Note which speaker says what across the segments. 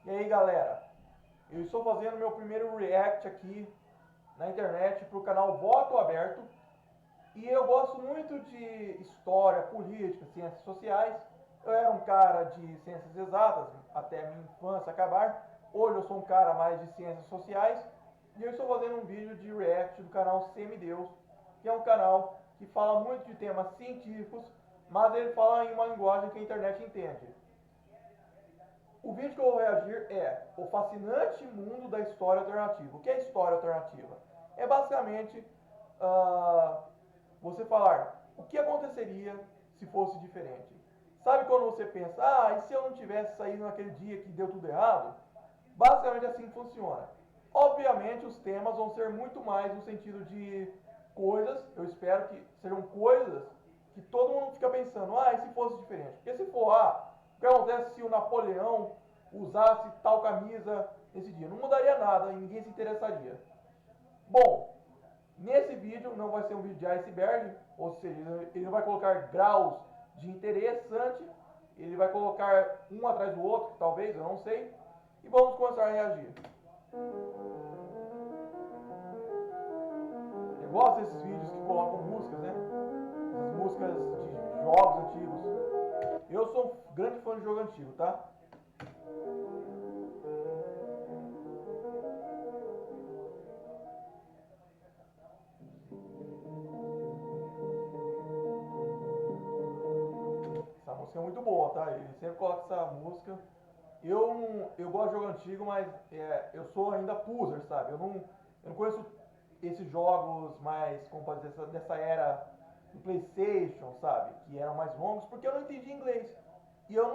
Speaker 1: E aí galera, eu estou fazendo meu primeiro react aqui na internet para o canal Voto Aberto. E eu gosto muito de história, política, ciências sociais. Eu era um cara de ciências exatas até a minha infância acabar. Hoje eu sou um cara mais de ciências sociais. E eu estou fazendo um vídeo de react do canal Semideus, que é um canal que fala muito de temas científicos, mas ele fala em uma linguagem que a internet entende. O vídeo que eu vou reagir é o fascinante mundo da história alternativa. O que é história alternativa? É basicamente uh, você falar o que aconteceria se fosse diferente. Sabe quando você pensa, e se eu não tivesse saído naquele dia que deu tudo errado? Basicamente assim que funciona. Obviamente os temas vão ser muito mais no sentido de coisas, eu espero que sejam coisas que todo mundo fica pensando, e se fosse diferente? Porque se for, o que acontece se o Napoleão usasse tal camisa nesse dia? Não mudaria nada e ninguém se interessaria. Bom, nesse vídeo não vai ser um vídeo de iceberg, ou seja, ele não vai colocar graus de interessante, ele vai colocar um atrás do outro, talvez, eu não sei, e vamos começar a reagir. Eu gosto desses vídeos que colocam músicas, né? Essas músicas de jogos antigos. Eu sou um grande fã de jogo antigo, tá? Essa música é muito boa, tá? Ele sempre coloca essa música. Eu gosto de jogo antigo, mas eu sou ainda puser, sabe? Eu não conheço esses jogos mais, como pode dizer, dessa era do PlayStation, sabe? Que eram mais longos, porque eu não entendi inglês. E eu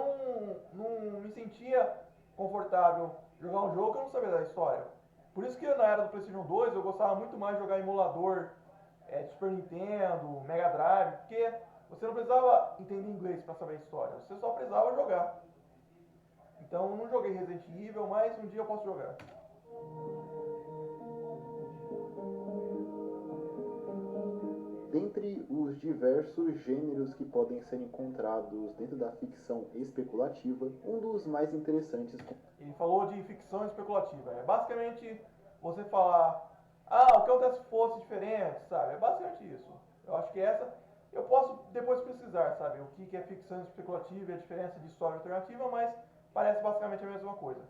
Speaker 1: não me sentia confortável jogar um jogo que eu não sabia da história. Por isso que na era do PlayStation 2 eu gostava muito mais de jogar emulador de Super Nintendo, Mega Drive, porque você não precisava entender inglês para saber a história, você só precisava jogar. Então eu não joguei Resident Evil, mas um dia eu posso jogar.
Speaker 2: Dentre os diversos gêneros que podem ser encontrados dentro da ficção especulativa, um dos mais interessantes.
Speaker 1: Ele falou de ficção especulativa. É basicamente você falar, o que acontece se fosse diferente, sabe? É basicamente isso. Eu acho que essa. Eu posso depois pesquisar, sabe? O que é ficção especulativa e a diferença de história alternativa, mas parece basicamente a mesma coisa.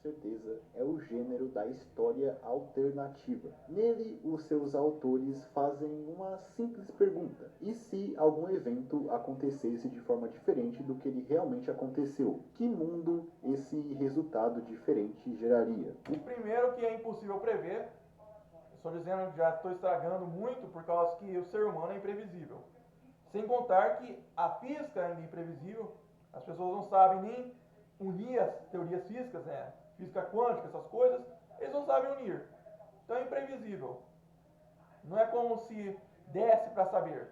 Speaker 2: Certeza, é o gênero da história alternativa. Nele, os seus autores fazem uma simples pergunta: e se algum evento acontecesse de forma diferente do que ele realmente aconteceu? Que mundo esse resultado diferente geraria?
Speaker 1: O primeiro que é impossível prever, estou dizendo que já estou estragando muito por causa que o ser humano é imprevisível. Sem contar que a física ainda é imprevisível, as pessoas não sabem nem unir as teorias físicas, né? Física quântica, essas coisas, eles não sabem unir. Então é imprevisível. Não é como se desse para saber.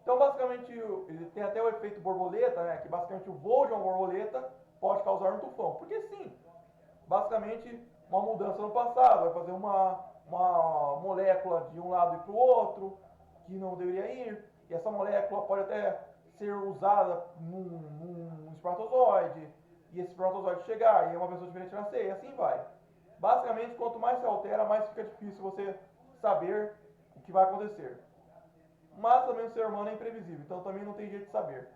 Speaker 1: Então, basicamente, ele tem até o efeito borboleta, né? Que basicamente o voo de uma borboleta pode causar um tufão. Porque sim, basicamente, uma mudança no passado vai fazer uma molécula de um lado e para o outro, que não deveria ir. E essa molécula pode até ser usada num espermatozoide, e esse espermatozoide chegar, e uma pessoa diferente nascer, e assim vai. Basicamente, quanto mais se altera, mais fica difícil você saber o que vai acontecer. Mas também o ser humano é imprevisível, então também não tem jeito de saber.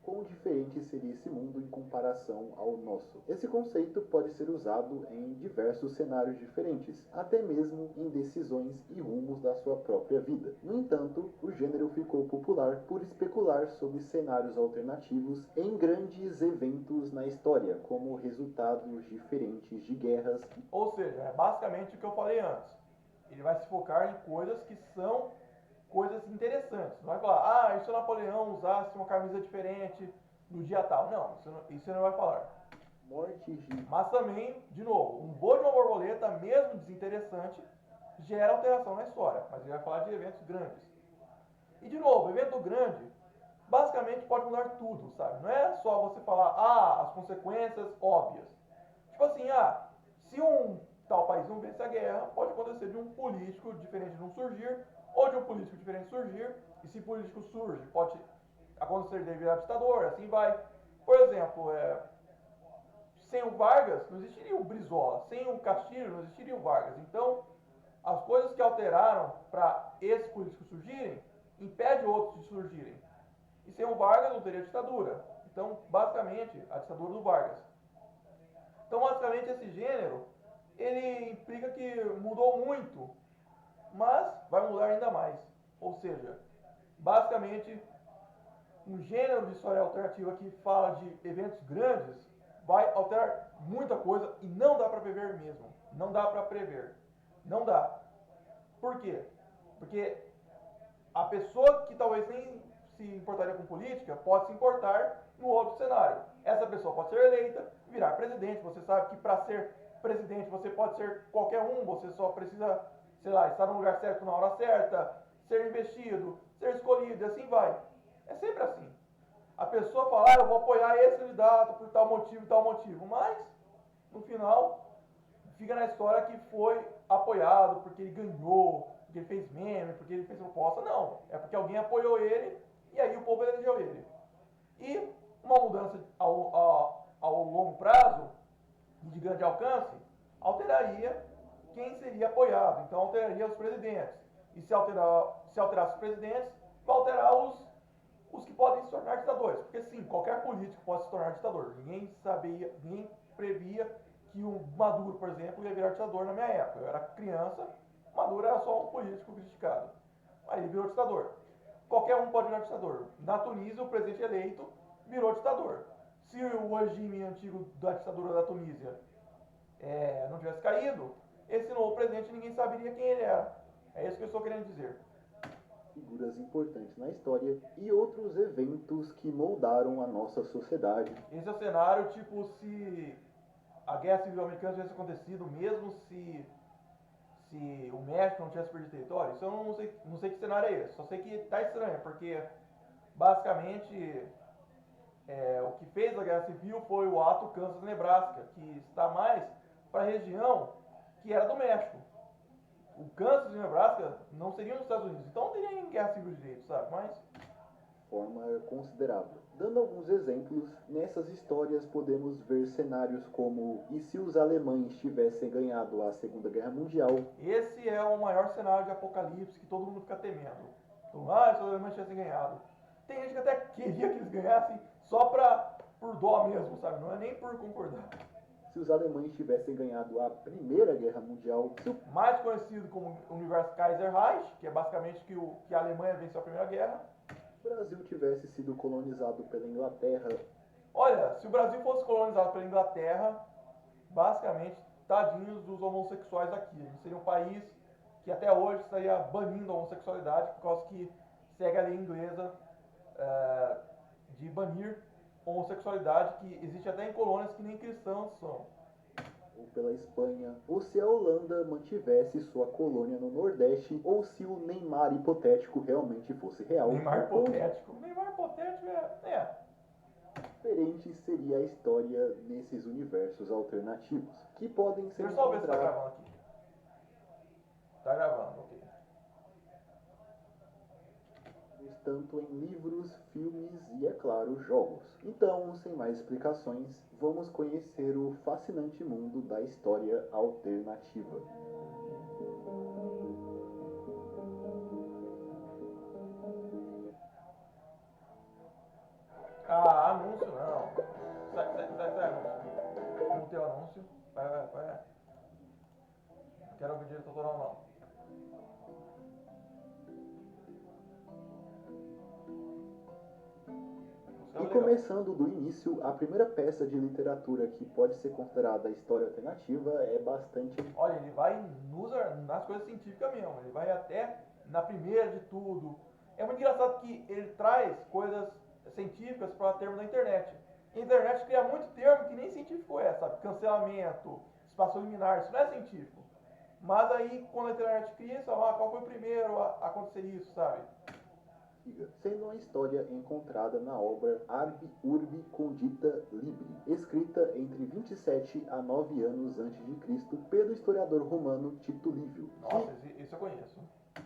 Speaker 2: Quão diferente seria esse mundo em comparação ao nosso? Esse conceito pode ser usado em diversos cenários diferentes, até mesmo em decisões e rumos da sua própria vida. No entanto, o gênero ficou popular por especular sobre cenários alternativos em grandes eventos na história, como resultados diferentes de guerras.
Speaker 1: Ou seja, é basicamente o que eu falei antes. Ele vai se focar em coisas que são coisas interessantes. Não vai falar, e se o Napoleão usasse uma camisa diferente no dia tal? Não, isso ele não vai falar.
Speaker 2: Mortes de
Speaker 1: Mas também, de novo, um voo de uma borboleta, mesmo desinteressante, gera alteração na história. Mas ele vai falar de eventos grandes. E de novo, evento grande, basicamente pode mudar tudo, sabe? Não é só você falar, as consequências óbvias. Tipo assim, se um tal país não vence a guerra, pode acontecer de um político diferente não surgir, ou de um político diferente surgir, e se político surge, pode acontecer de virar ditador, assim vai. Por exemplo, sem o Vargas não existiria o Brizola, sem o Castilho não existiria o Vargas. Então, as coisas que alteraram para esses políticos surgirem, impede outros de surgirem. E sem o Vargas não teria ditadura. Então, basicamente, a ditadura do Vargas. Então, basicamente, esse gênero, ele implica que mudou muito, mas vai mudar ainda mais. Ou seja, basicamente, um gênero de história alternativa que fala de eventos grandes vai alterar muita coisa e não dá para prever mesmo. Não dá para prever. Não dá. Por quê? Porque a pessoa que talvez nem se importaria com política pode se importar no outro cenário. Essa pessoa pode ser eleita, virar presidente. Você sabe que para ser presidente você pode ser qualquer um, você só precisa, sei lá, estar no lugar certo na hora certa, ser investido, ser escolhido, e assim vai. É sempre assim. A pessoa fala, eu vou apoiar esse candidato por tal motivo e tal motivo, mas no final fica na história que foi apoiado porque ele ganhou, porque ele fez meme, porque ele fez proposta. Não, é porque alguém apoiou ele e aí o povo elegeu ele. E uma mudança ao longo prazo e de grande alcance alteraria quem seria apoiado, então alteraria os presidentes. E se alterasse os presidentes, vai alterar os que podem se tornar ditadores. Porque sim, qualquer político pode se tornar ditador. Ninguém previa que o Maduro, por exemplo, ia virar ditador na minha época. Eu era criança, Maduro era só um político criticado. Aí ele virou ditador. Qualquer um pode virar ditador. Na Tunísia, o presidente eleito virou ditador. Se o regime antigo da ditadura da Tunísia não tivesse caído, esse novo presidente ninguém saberia quem ele era. É isso que eu estou querendo dizer.
Speaker 2: Figuras importantes na história e outros eventos que moldaram a nossa sociedade.
Speaker 1: Esse é o cenário, tipo, se a Guerra Civil Americana tivesse acontecido, mesmo se o México não tivesse perdido território, isso eu não sei que cenário é esse. Só sei que tá estranho, porque basicamente o que fez a Guerra Civil foi o ato Kansas-Nebraska, que está mais para a região que era do México. O Kansas e o Nebraska não seriam nos Estados Unidos, então não teria nem guerra civil direito, sabe? Mas
Speaker 2: forma considerável. Dando alguns exemplos, nessas histórias podemos ver cenários como e se os alemães tivessem ganhado a Segunda Guerra Mundial?
Speaker 1: Esse é o maior cenário de apocalipse que todo mundo fica temendo. Então, se os alemães tivessem ganhado. Tem gente que até queria que eles ganhassem só por dó mesmo, sabe? Não é nem por concordar.
Speaker 2: Se os alemães tivessem ganhado a Primeira Guerra Mundial,
Speaker 1: mais conhecido como Universo Kaiser Reich, que é basicamente que a Alemanha venceu a Primeira Guerra,
Speaker 2: o Brasil tivesse sido colonizado pela Inglaterra.
Speaker 1: Olha, se o Brasil fosse colonizado pela Inglaterra, basicamente, tadinhos dos homossexuais aqui. A gente seria um país que até hoje estaria banindo a homossexualidade, por causa que segue a lei inglesa de banir homossexualidade, que existe até em colônias que nem cristãos são.
Speaker 2: Ou pela Espanha, ou se a Holanda mantivesse sua colônia no Nordeste, ou se o Neymar hipotético realmente fosse real.
Speaker 1: Neymar hipotético? Neymar hipotético
Speaker 2: Diferente seria a história nesses universos alternativos, que podem ser
Speaker 1: Deixa eu só ver se tá gravando aqui. Tá gravando, ok.
Speaker 2: Tanto em livros, filmes e, é claro, jogos. Então, sem mais explicações, vamos conhecer o fascinante mundo da história alternativa.
Speaker 1: Anúncio não. Sai, anúncio. Não tem o anúncio. Vai. Não quero ouvir direito autoral não.
Speaker 2: E começando do início, a primeira peça de literatura que pode ser considerada história alternativa é bastante...
Speaker 1: Olha, ele vai nas coisas científicas mesmo, ele vai até na primeira de tudo. É muito engraçado que ele traz coisas científicas para termo da internet. A internet cria muito termo que nem científico é, sabe? Cancelamento, espaço liminar, isso não é científico. Mas aí, quando a internet cria, você fala, qual foi o primeiro a acontecer isso, sabe?
Speaker 2: Sendo uma história encontrada na obra Arbi Urbi Condita Libri, escrita entre 27 a 9 anos antes de Cristo pelo historiador romano Tito Livio.
Speaker 1: Nossa, esse eu conheço.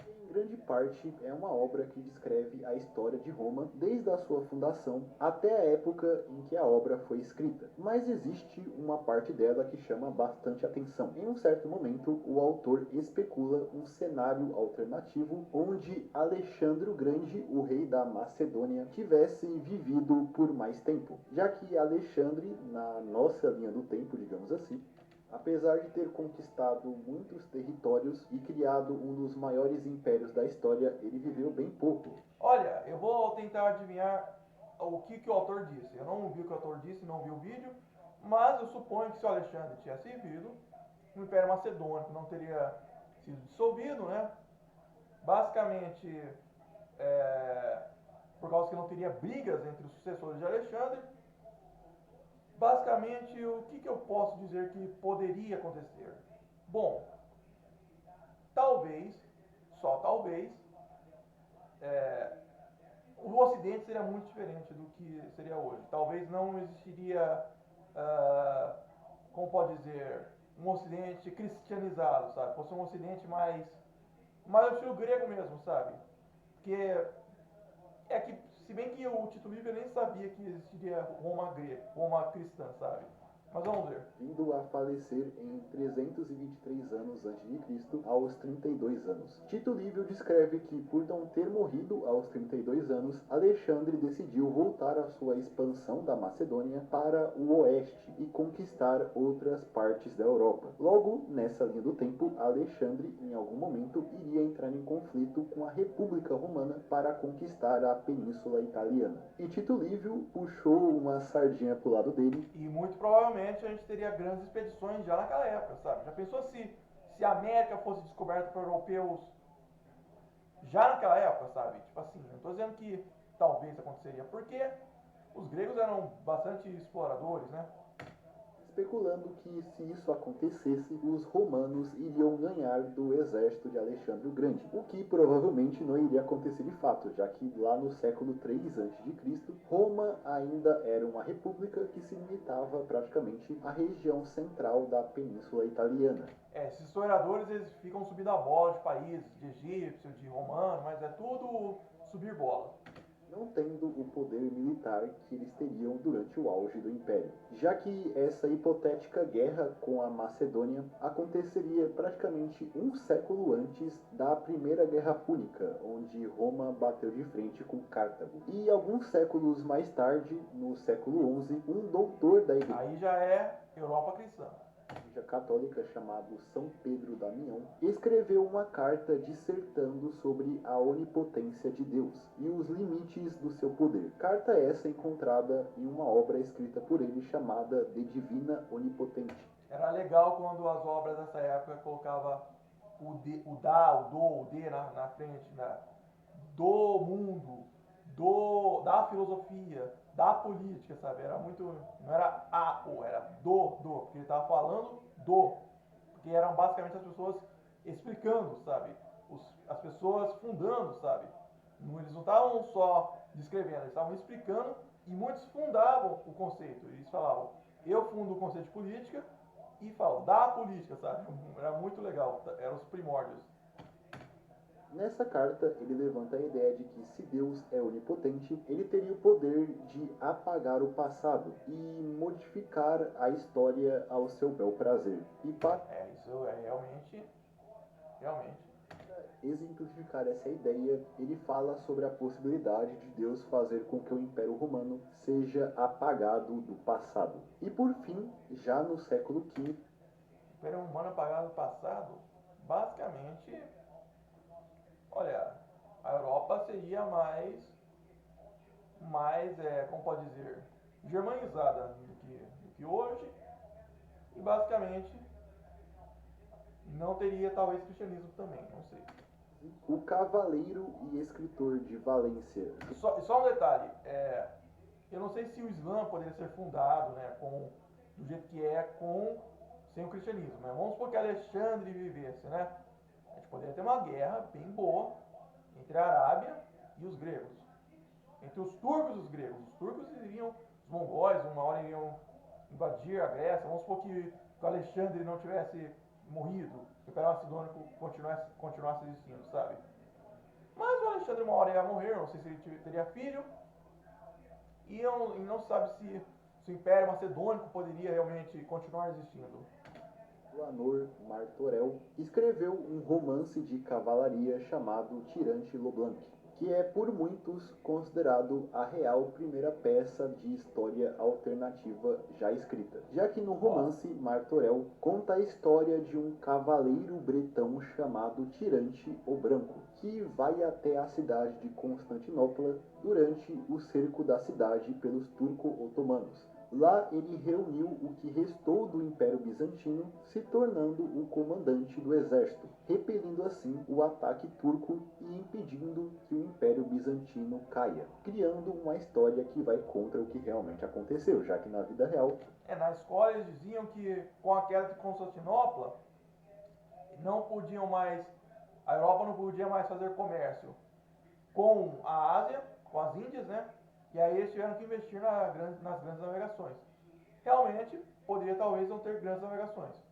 Speaker 2: Em grande parte é uma obra que descreve a história de Roma desde a sua fundação até a época em que a obra foi escrita. Mas existe uma parte dela que chama bastante atenção. Em um certo momento, o autor especula um cenário alternativo onde Alexandre o Grande, o rei da Macedônia, tivesse vivido por mais tempo, já que Alexandre, na nossa linha do tempo, digamos assim, apesar de ter conquistado muitos territórios e criado um dos maiores impérios da história, ele viveu bem pouco.
Speaker 1: Olha, eu vou tentar adivinhar o que o autor disse. Eu não vi o que o autor disse, não vi o vídeo, mas eu suponho que se o Alexandre tivesse vivido, o Império Macedônico não teria sido dissolvido, né? Basicamente, por causa que não teria brigas entre os sucessores de Alexandre. Basicamente, o que eu posso dizer que poderia acontecer? Bom, talvez, só talvez, o Ocidente seria muito diferente do que seria hoje. Talvez não existiria, como pode dizer, um Ocidente cristianizado, sabe? Fosse um Ocidente mais estilo grego mesmo, sabe? Porque é que, se bem que o Tito Livre nem sabia que existiria Roma grega, Roma cristã, sabe? Mas vamos ver.
Speaker 2: Vindo a falecer em 323 anos a.C., aos 32 anos. Tito Livio descreve que, por não ter morrido aos 32 anos, Alexandre decidiu voltar à sua expansão da Macedônia para o oeste e conquistar outras partes da Europa. Logo, nessa linha do tempo, Alexandre, em algum momento, iria entrar em conflito com a República Romana para conquistar a Península Italiana. E Tito Livio puxou uma sardinha pro lado dele.
Speaker 1: E muito provavelmente a gente teria grandes expedições já naquela época, sabe? Já pensou se a América fosse descoberta por europeus já naquela época, sabe? Tipo assim, não estou dizendo que talvez aconteceria, porque os gregos eram bastante exploradores, né?
Speaker 2: Especulando que, se isso acontecesse, os romanos iriam ganhar do exército de Alexandre o Grande, o que provavelmente não iria acontecer de fato, já que lá no século 3 a.C., Roma ainda era uma república que se limitava praticamente à região central da Península Italiana.
Speaker 1: Esses historiadores eles ficam subindo a bola de países, de egípcio, de romano, mas é tudo subir bola.
Speaker 2: Não tendo o poder militar que eles teriam durante o auge do Império, já que essa hipotética guerra com a Macedônia aconteceria praticamente um século antes da Primeira Guerra Púnica, onde Roma bateu de frente com Cartago. E alguns séculos mais tarde, no século XI, um doutor da igreja...
Speaker 1: Aí já é Europa cristã.
Speaker 2: católica chamado São Pedro Damião, escreveu uma carta dissertando sobre a onipotência de Deus e os limites do seu poder. Carta essa encontrada em uma obra escrita por ele chamada De Divina Onipotente.
Speaker 1: Era legal quando as obras dessa época colocava o D na frente, né? Do mundo, da filosofia, da política, sabe? Era muito, não era era porque ele estava falando porque eram basicamente as pessoas explicando, sabe? As pessoas fundando, sabe? Eles não estavam só descrevendo, eles estavam explicando e muitos fundavam o conceito. Eles falavam, eu fundo o conceito de política e falo da política, sabe? Era muito legal, eram os primórdios.
Speaker 2: Nessa carta, ele levanta a ideia de que, se Deus é onipotente, ele teria o poder de apagar o passado e modificar a história ao seu bel prazer. E para
Speaker 1: isso é realmente.
Speaker 2: exemplificar essa ideia, ele fala sobre a possibilidade de Deus fazer com que o Império Romano seja apagado do passado. E por fim, já no século V,
Speaker 1: o Império Romano apagado do passado, basicamente, olha, a Europa seria como pode dizer, germanizada do que hoje, e basicamente não teria talvez cristianismo também, não sei.
Speaker 2: O cavaleiro e escritor de Valência.
Speaker 1: Só um detalhe, eu não sei se o Islã poderia ser fundado, né, do jeito que é sem o cristianismo, né? Vamos supor que Alexandre vivesse, né? A gente poderia ter uma guerra bem boa entre a Arábia e os gregos, entre os turcos e os gregos. Os turcos iriam, os mongóis, uma hora iriam invadir a Grécia. Vamos supor que o Alexandre não tivesse morrido, que o Império Macedônico continuasse existindo, sabe? Mas o Alexandre uma hora ia morrer, não sei se ele teria filho. E não se sabe se o Império Macedônico poderia realmente continuar existindo.
Speaker 2: Anor Martorell escreveu um romance de cavalaria chamado Tirante Leblanc, que é por muitos considerado a real primeira peça de história alternativa já escrita, já que no romance Martorell conta a história de um cavaleiro bretão chamado Tirante o Branco, que vai até a cidade de Constantinopla durante o cerco da cidade pelos turco-otomanos. Lá ele reuniu o que restou do Império Bizantino, se tornando o comandante do exército, repelindo assim o ataque turco e impedindo que o Império Bizantino caia, criando uma história que vai contra o que realmente aconteceu, já que na vida real...
Speaker 1: Na escola eles diziam que com a queda de Constantinopla, não podiam mais, a Europa não podia mais fazer comércio com a Ásia, com as Índias, né? E aí eles tiveram que investir nas grandes navegações. Realmente, poderia talvez não ter grandes navegações.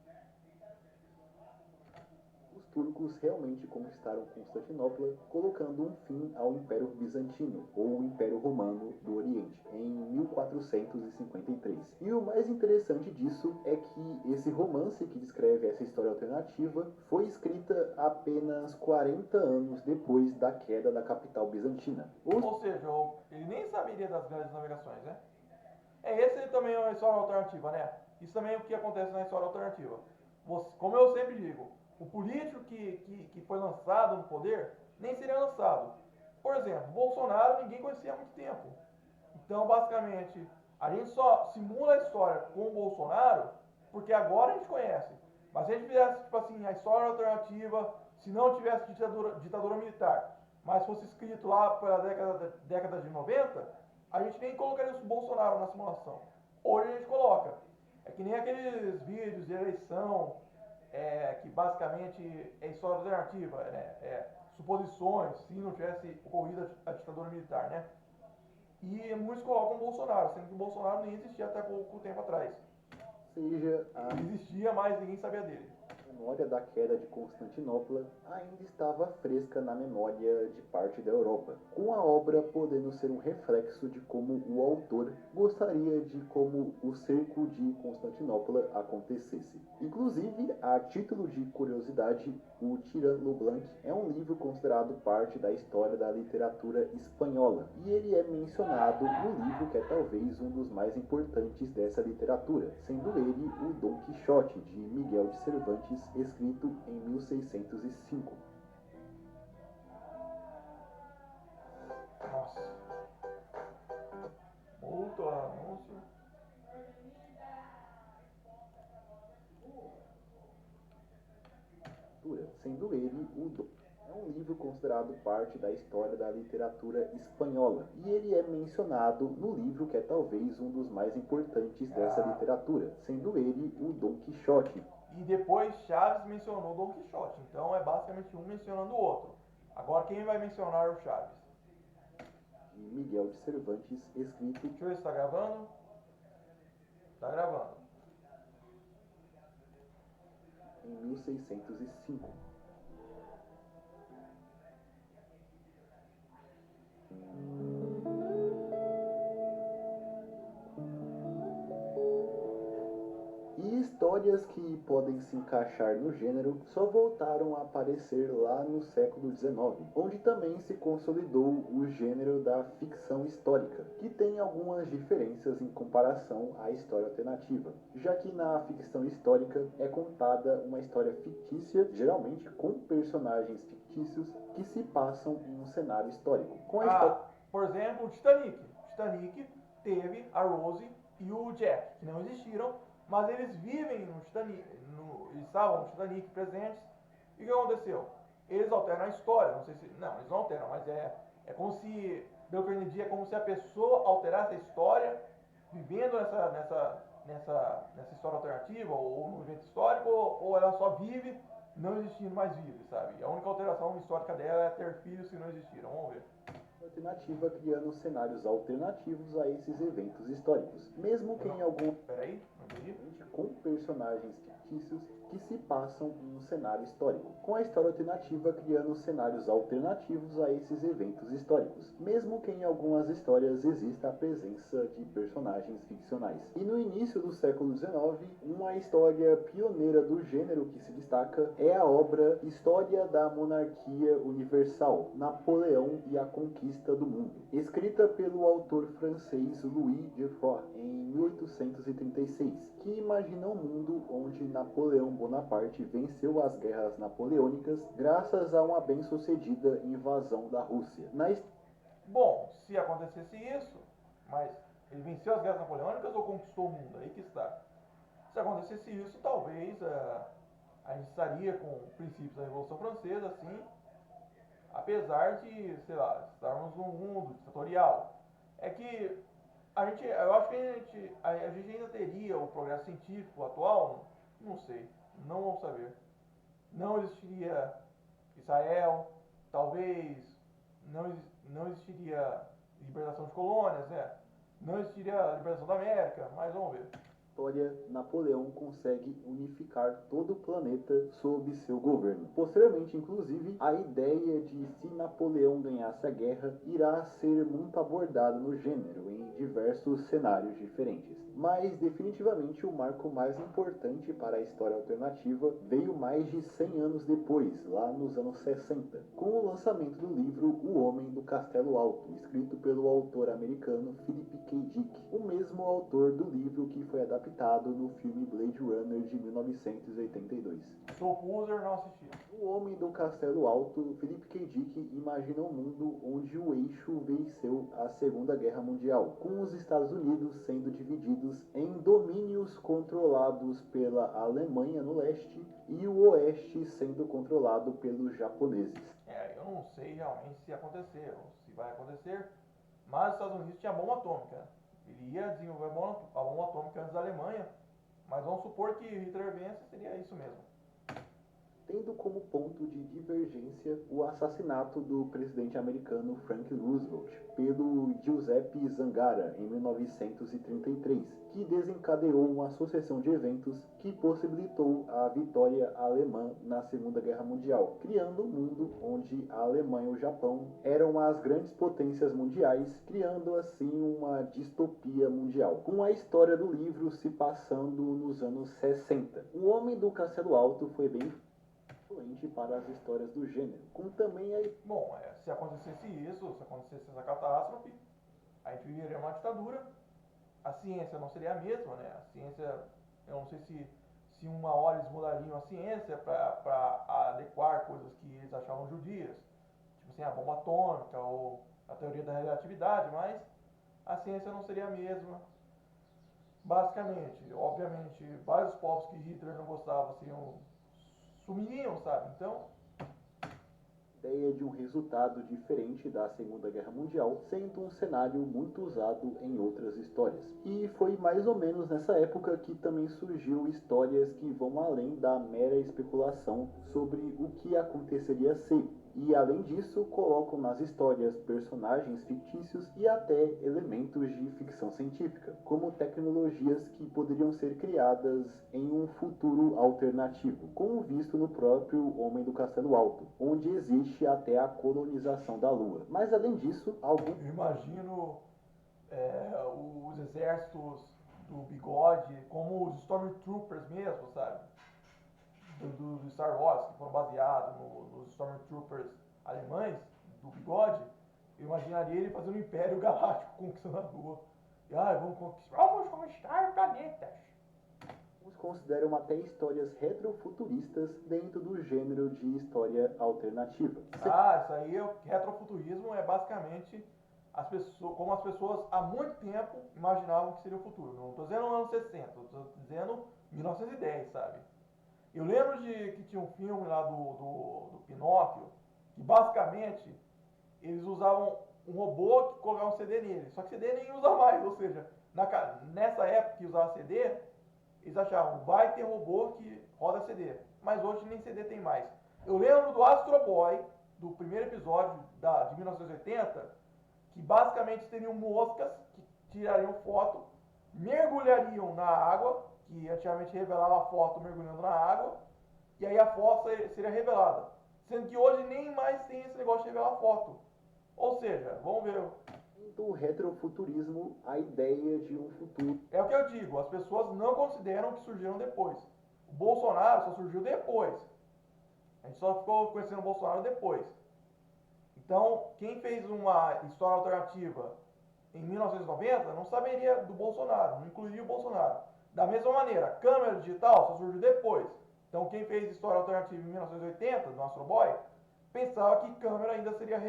Speaker 2: Os turcos realmente conquistaram Constantinopla, colocando um fim ao Império Bizantino, ou Império Romano do Oriente, em 1453. E o mais interessante disso é que esse romance que descreve essa história alternativa foi escrita apenas 40 anos depois da queda da capital bizantina.
Speaker 1: Ou seja, ele nem saberia das grandes navegações, né? Esse também é uma história alternativa, né? Isso também é o que acontece na história alternativa. Como eu sempre digo, o político que foi lançado no poder nem seria lançado. Por exemplo, Bolsonaro ninguém conhecia há muito tempo. Então, basicamente, a gente só simula a história com o Bolsonaro porque agora a gente conhece. Mas se a gente fizesse, tipo assim, a história alternativa, se não tivesse ditadura militar, mas fosse escrito lá pela década de 90, a gente nem colocaria o Bolsonaro na simulação. Hoje a gente coloca. É que nem aqueles vídeos de eleição, que basicamente é história alternativa, né? Suposições, se não tivesse ocorrido a ditadura militar, né? E muitos colocam o Bolsonaro, sendo que o Bolsonaro nem existia até pouco tempo atrás.
Speaker 2: Seja
Speaker 1: Ele existia, mas ninguém sabia dele.
Speaker 2: A memória da queda de Constantinopla ainda estava fresca na memória de parte da Europa, com a obra podendo ser um reflexo de como o autor gostaria de como o cerco de Constantinopla acontecesse. Inclusive, a título de curiosidade, o Tirant Leblanc é um livro considerado parte da história da literatura espanhola, e ele é mencionado no livro que é talvez um dos mais importantes dessa literatura, sendo ele o Dom Quixote, de Miguel de Cervantes, escrito em 1605.
Speaker 1: Nossa. Outro anúncio.
Speaker 2: Sendo ele o Dom. É um livro considerado parte da história da literatura espanhola, e ele é mencionado no livro que é talvez um dos mais importantes dessa literatura, sendo ele o Dom Quixote.
Speaker 1: E depois Chaves mencionou Dom Quixote, então é basicamente um mencionando o outro. Agora quem vai mencionar o Chaves?
Speaker 2: De Miguel de Cervantes, escrito...
Speaker 1: Deixa eu ver se está gravando. Está gravando.
Speaker 2: Em 1605. E histórias que podem se encaixar no gênero só voltaram a aparecer lá no século XIX, onde também se consolidou o gênero da ficção histórica, que tem algumas diferenças em comparação à história alternativa, já que na ficção histórica é contada uma história fictícia, geralmente com personagens fictícios que se passam em um cenário histórico.
Speaker 1: Por exemplo, o Titanic. O Titanic teve a Rose e o Jack, que não existiram, mas eles vivem no Titanic, eles estavam no Titanic presentes. E o que aconteceu? Eles alteram a história, não sei se... Não, eles não alteram, mas é como se, pelo que eu entendi, é como se a pessoa alterasse a história, vivendo nessa história alternativa, ou no evento histórico, ou ela só vive não existindo mais vive, sabe? A única alteração histórica dela é ter filhos que não existiram, vamos ver.
Speaker 2: Alternativa criando cenários alternativos a esses eventos históricos, mesmo que em algum
Speaker 1: Peraí, não entendi.
Speaker 2: com personagens fictícios que se passam em um cenário histórico, com a história alternativa criando cenários alternativos a esses eventos históricos, mesmo que em algumas histórias exista a presença de personagens ficcionais. E no início do século XIX, uma história pioneira do gênero que se destaca é a obra História da Monarquia Universal, Napoleão e a Conquista do Mundo, escrita pelo autor francês Louis Geoffroy em 1836, que imagina um mundo onde Napoleão Bonaparte venceu as guerras napoleônicas graças a uma bem-sucedida invasão da Rússia.
Speaker 1: Bom, se acontecesse isso, mas ele venceu as guerras napoleônicas ou conquistou o mundo? Aí que está. Se acontecesse isso, talvez a gente estaria com princípios da Revolução Francesa, assim, apesar de, sei lá, estarmos num mundo ditatorial. É que eu acho que a gente ainda teria o progresso científico atual, não sei, não vamos saber. Não existiria Israel, talvez não existiria libertação de colônias, né? Não existiria a libertação da América, mas vamos ver.
Speaker 2: História, Napoleão consegue unificar todo o planeta sob seu governo. Posteriormente, inclusive, a ideia de se Napoleão ganhasse a guerra irá ser muito abordada no gênero, em diversos cenários diferentes. Mas, definitivamente, o marco mais importante para a história alternativa veio mais de 100 anos depois, lá nos anos 60, com o lançamento do livro O Homem do Castelo Alto, escrito pelo autor americano Philip K. Dick, o mesmo autor do livro que foi adaptado no filme Blade Runner de 1982.
Speaker 1: Sou poser, não assisti.
Speaker 2: O Homem do Castelo Alto, Philip K. Dick imagina um mundo onde o eixo venceu a Segunda Guerra Mundial, com os Estados Unidos sendo divididos em domínios controlados pela Alemanha no leste e o oeste sendo controlado pelos japoneses.
Speaker 1: Eu não sei realmente se acontecer ou se vai acontecer, mas os Estados Unidos tinha bomba atômica. Ele ia desenvolver a bomba atômica antes da Alemanha, mas vamos supor que Hitler vence, seria isso mesmo.
Speaker 2: Tendo como ponto de divergência o assassinato do presidente americano Franklin Roosevelt pelo Giuseppe Zangara em 1933, que desencadeou uma sucessão de eventos que possibilitou a vitória alemã na Segunda Guerra Mundial, criando um mundo onde a Alemanha e o Japão eram as grandes potências mundiais, criando assim uma distopia mundial, com a história do livro se passando nos anos 60. O Homem do Castelo Alto foi bem influente para as histórias do gênero, como também
Speaker 1: Bom, se acontecesse isso, se acontecesse essa catástrofe, a gente viveria uma ditadura, a ciência não seria a mesma, né? A ciência, eu não sei se uma hora eles mudariam a ciência para adequar coisas que eles achavam judias, tipo assim, a bomba atômica ou a teoria da relatividade, mas a ciência não seria a mesma. Basicamente, obviamente, vários povos que Hitler não gostava sumiriam, sabe? Então,
Speaker 2: ideia de um resultado diferente da Segunda Guerra Mundial, sendo um cenário muito usado em outras histórias. E foi mais ou menos nessa época que também surgiu histórias que vão além da mera especulação sobre o que aconteceria se. E além disso, colocam nas histórias personagens fictícios e até elementos de ficção científica, como tecnologias que poderiam ser criadas em um futuro alternativo, como visto no próprio Homem do Castelo Alto, onde existe até a colonização da Lua. Mas além disso,
Speaker 1: eu imagino os exércitos do Bigode como os Stormtroopers mesmo, sabe? Do Star Wars, que foram baseados nos Stormtroopers alemães, do Bigode. Eu imaginaria ele fazendo um Império Galáctico conquistando a Lua. E vamos conquistar planetas.
Speaker 2: Uns consideram até histórias retrofuturistas dentro do gênero de história alternativa.
Speaker 1: Isso aí, retrofuturismo é basicamente como as pessoas há muito tempo imaginavam que seria o futuro. Não estou dizendo anos 60, estou dizendo 1910, sabe? Eu lembro que tinha um filme lá do Pinóquio, que basicamente eles usavam um robô que colocava um CD nele, só que CD nem usa mais, ou seja, nessa época que usava CD, eles achavam, vai ter robô que roda CD, mas hoje nem CD tem mais. Eu lembro do Astro Boy, do primeiro episódio de 1980, que basicamente teriam moscas que tirariam foto, mergulhariam na água que antigamente revelava a foto mergulhando na água, e aí a foto seria revelada. Sendo que hoje nem mais tem esse negócio de revelar foto. Ou seja, vamos ver.
Speaker 2: Do retrofuturismo, a ideia de um futuro.
Speaker 1: É o que eu digo, as pessoas não consideram que surgiram depois. O Bolsonaro só surgiu depois. A gente só ficou conhecendo o Bolsonaro depois. Então, quem fez uma história alternativa em 1990 não saberia do Bolsonaro, não incluiria o Bolsonaro. Da mesma maneira, câmera digital só surgiu depois. Então, quem fez história alternativa em 1980, do Astro Boy, pensava que câmera ainda seria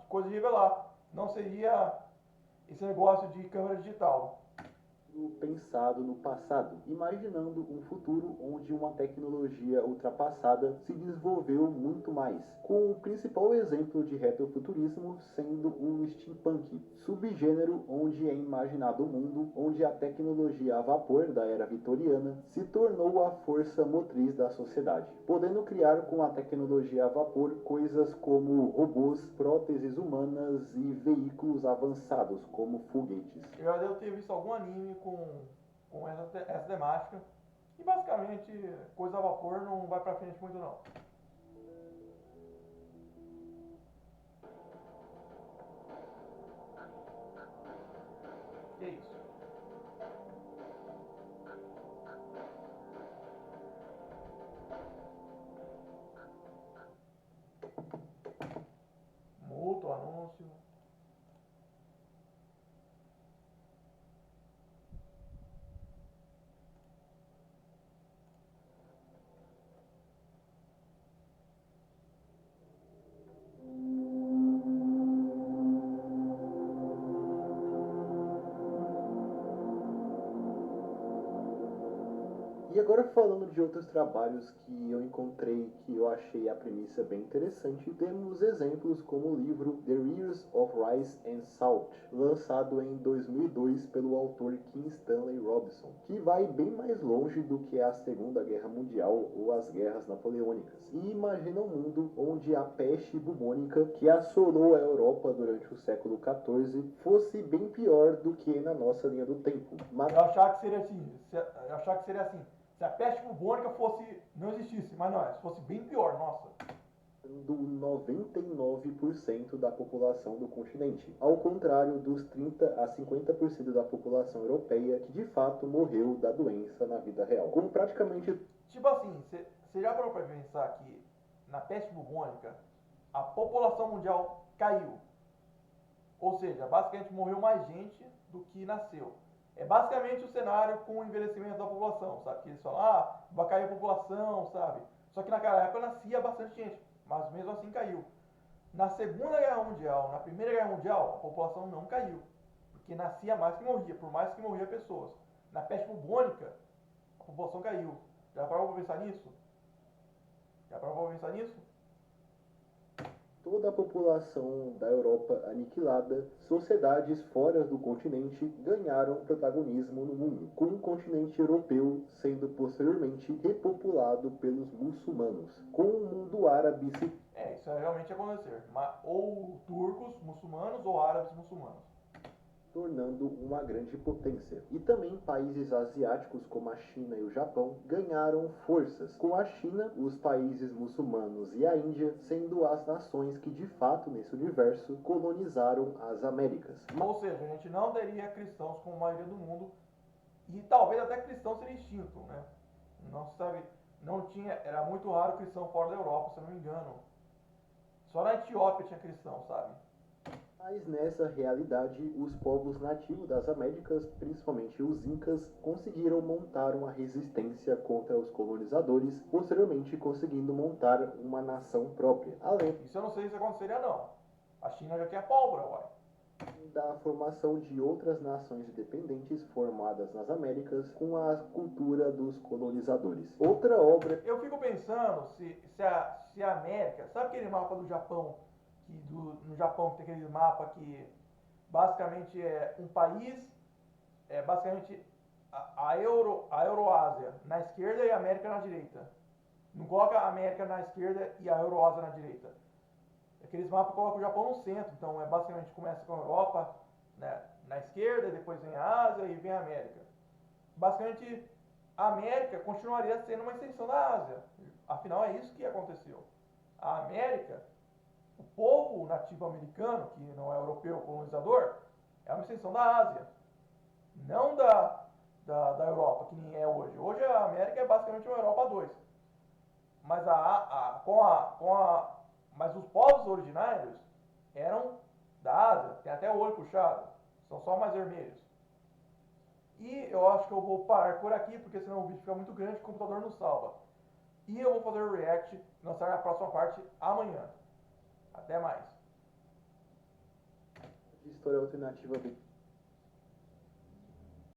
Speaker 1: coisa de revelar. Não seria esse negócio de câmera digital.
Speaker 2: Pensado no passado, imaginando um futuro onde uma tecnologia ultrapassada se desenvolveu muito mais, com o principal exemplo de retrofuturismo sendo o steampunk, subgênero onde é imaginado um mundo onde a tecnologia a vapor da era vitoriana se tornou a força motriz da sociedade, podendo criar com a tecnologia a vapor coisas como robôs, próteses humanas e veículos avançados como foguetes.
Speaker 1: Eu já devo ter visto algum anime com essa temática. E basicamente, coisa a vapor não vai pra frente muito não. Que isso? Multa, anúncio.
Speaker 2: E agora falando de outros trabalhos que eu encontrei que eu achei a premissa bem interessante, temos exemplos como o livro The Years of Rice and Salt, lançado em 2002 pelo autor Kim Stanley Robinson, que vai bem mais longe do que a Segunda Guerra Mundial ou as guerras napoleônicas, e imagina um mundo onde a peste bubônica que assolou a Europa durante o século XIV fosse bem pior do que na nossa linha do tempo.
Speaker 1: Eu achava que seria assim. Se a peste bubônica não existisse, mas não é, se fosse bem pior, nossa.
Speaker 2: Do 99% da população do continente, ao contrário dos 30 a 50% da população europeia que de fato morreu da doença na vida real. Como praticamente...
Speaker 1: Tipo assim, você já parou pra pensar que na peste bubônica a população mundial caiu? Ou seja, basicamente morreu mais gente do que nasceu. É basicamente o cenário com o envelhecimento da população, sabe? Que eles falam, vai cair a população, sabe? Só que naquela época nascia bastante gente, mas mesmo assim caiu. Na Segunda Guerra Mundial, na Primeira Guerra Mundial, a população não caiu, porque nascia mais que morria, por mais que morria pessoas. Na peste bubônica, a população caiu. Já parou pra pensar nisso?
Speaker 2: Toda a população da Europa aniquilada, sociedades fora do continente ganharam protagonismo no mundo, com o continente europeu sendo posteriormente repopulado pelos muçulmanos, com o mundo árabe se...
Speaker 1: Isso realmente acontecer. Ou turcos muçulmanos ou árabes muçulmanos.
Speaker 2: Tornando uma grande potência. E também países asiáticos como a China e o Japão ganharam forças, com a China, os países muçulmanos e a Índia sendo as nações que de fato nesse universo colonizaram as Américas.
Speaker 1: Ou seja, a gente não teria cristãos como a maioria do mundo, e talvez até cristão seria extinto, né? Não se sabe, não tinha, era muito raro cristão fora da Europa, se eu não me engano. Só na Etiópia tinha cristão, sabe?
Speaker 2: Mas nessa realidade, os povos nativos das Américas, principalmente os Incas, conseguiram montar uma resistência contra os colonizadores, posteriormente conseguindo montar uma nação própria. Além
Speaker 1: Isso eu não sei se aconteceria não. A China já tinha pólvora, uai.
Speaker 2: Da formação de outras nações independentes formadas nas Américas com a cultura dos colonizadores. Outra obra...
Speaker 1: Eu fico pensando se a América... Sabe aquele mapa do Japão? No Japão tem aquele mapa que basicamente é um país, basicamente a Euroásia na esquerda e a América na direita. Não coloca a América na esquerda e a Euroásia na direita. Aqueles mapas colocam o Japão no centro, então basicamente começa com a Europa, né, na esquerda, depois vem a Ásia e vem a América. Basicamente a América continuaria sendo uma extensão da Ásia. Afinal, é isso que aconteceu. A América, o povo nativo americano, que não é europeu colonizador, é uma extensão da Ásia, não da Europa, que nem é hoje. Hoje a América é basicamente uma Europa 2. Mas, mas os povos originários eram da Ásia, tem até o olho puxado, são só mais vermelhos. E eu acho que eu vou parar por aqui, porque senão o vídeo fica muito grande e o computador não salva. E eu vou fazer o react e lançar a próxima parte amanhã. Até mais.
Speaker 2: História alternativa